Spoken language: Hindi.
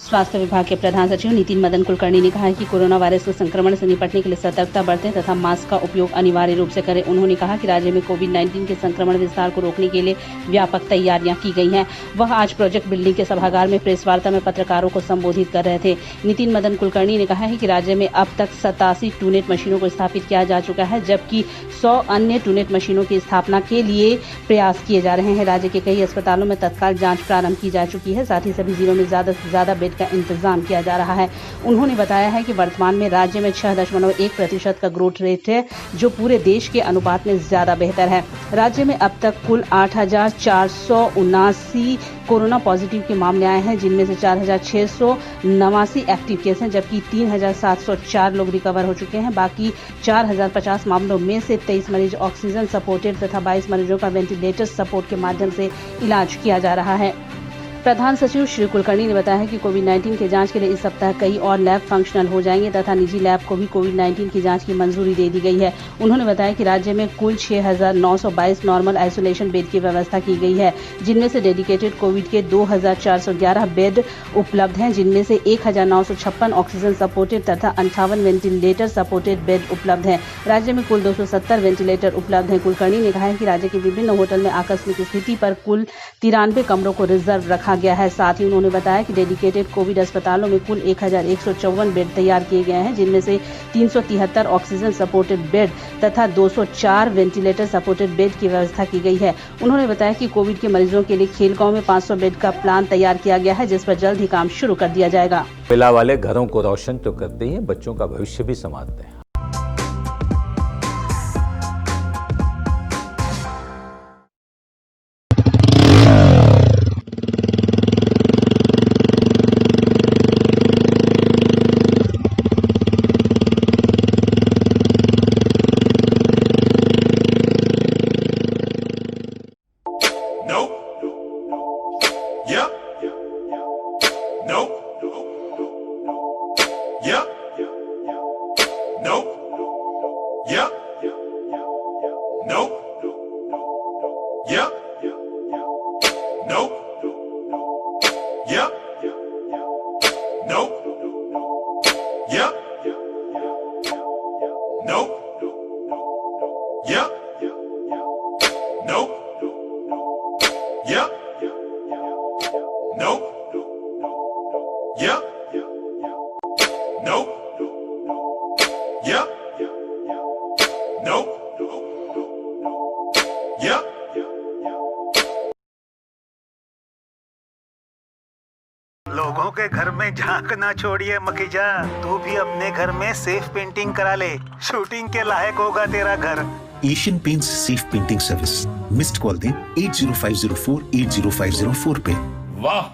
स्वास्थ्य विभाग के प्रधान सचिव नितिन मदन कुलकर्णी ने कहा है कि कोरोना वायरस के संक्रमण से निपटने के लिए सतर्कता बरतें तथा मास्क का उपयोग अनिवार्य रूप से करें। उन्होंने कहा कि राज्य में कोविड-19 के संक्रमण विस्तार को रोकने के लिए व्यापक तैयारियां की गई हैं। वह आज प्रोजेक्ट बिल्डिंग के सभागार में प्रेस वार्ता में पत्रकारों को संबोधित कर रहे थे। नितिन मदन कुलकर्णी ने कहा है कि राज्य में अब तक 87 टूनेट मशीनों को स्थापित किया जा चुका है, जबकि 100 अन्य टूनेट मशीनों की स्थापना के लिए प्रयास किए जा रहे हैं। राज्य के कई अस्पतालों में तत्काल जांच प्रारंभ की जा चुकी है। साथ ही सभी जिलों में ज्यादा से ज्यादा बेड का इंतजाम किया जा रहा है। उन्होंने बताया है कि वर्तमान में राज्य में 6.1% का ग्रोथ रेट है, जो पूरे देश के अनुपात में ज्यादा बेहतर है। राज्य में अब तक कुल 8,479 कोरोना पॉजिटिव के मामले आए हैं, जिनमें से 4,689 एक्टिव केस हैं, जबकि 3,704 लोग रिकवर हो चुके हैं। बाकी 4,050 मामलों में से 23 मरीज ऑक्सीजन सपोर्टेड तथा 22 मरीजों का वेंटिलेटर सपोर्ट के माध्यम से इलाज किया जा रहा है। प्रधान सचिव श्री कुलकर्णी ने बताया है कि कोविड-19 के जांच के लिए इस सप्ताह कई और लैब फंक्शनल हो जाएंगे तथा निजी लैब को भी कोविड-19 की जांच की मंजूरी दे दी गई है। उन्होंने बताया कि राज्य में कुल 6,922 नॉर्मल आइसोलेशन बेड की व्यवस्था की गई है, जिनमें से डेडिकेटेड कोविड के 2,411 बेड उपलब्ध हैं, जिनमें से 1,956 ऑक्सीजन सपोर्टेड तथा 58 वेंटिलेटर सपोर्टेड बेड उपलब्ध हैं। राज्य में कुल 270 वेंटिलेटर उपलब्ध हैं। कुलकर्णी ने कहा है कि राज्य के विभिन्न होटल में आकस्मिक स्थिति पर कुल 93 कमरों को रिजर्व रखा गया है। साथ ही उन्होंने बताया कि डेडिकेटेड कोविड अस्पतालों में कुल 1,154 बेड तैयार किए गए हैं, जिनमें से 373 ऑक्सीजन सपोर्टेड बेड तथा 204 वेंटिलेटर सपोर्टेड बेड की व्यवस्था की गई है। उन्होंने बताया कि कोविड के मरीजों के लिए खेलगांव में 500 बेड का प्लान तैयार किया गया है, जिस पर जल्द ही काम शुरू कर दिया जाएगा। महिला वाले घरों को रोशन तो करते ही हैं, बच्चों का भविष्य भी संवारते हैं। लोगों के घर में झांक ना छोड़िए मखीजा, तू भी अपने घर में सेफ पेंटिंग करा ले। शूटिंग के लायक होगा तेरा घर। Asian paints safe painting service. Missed call दें 8050480504 पे। वाह।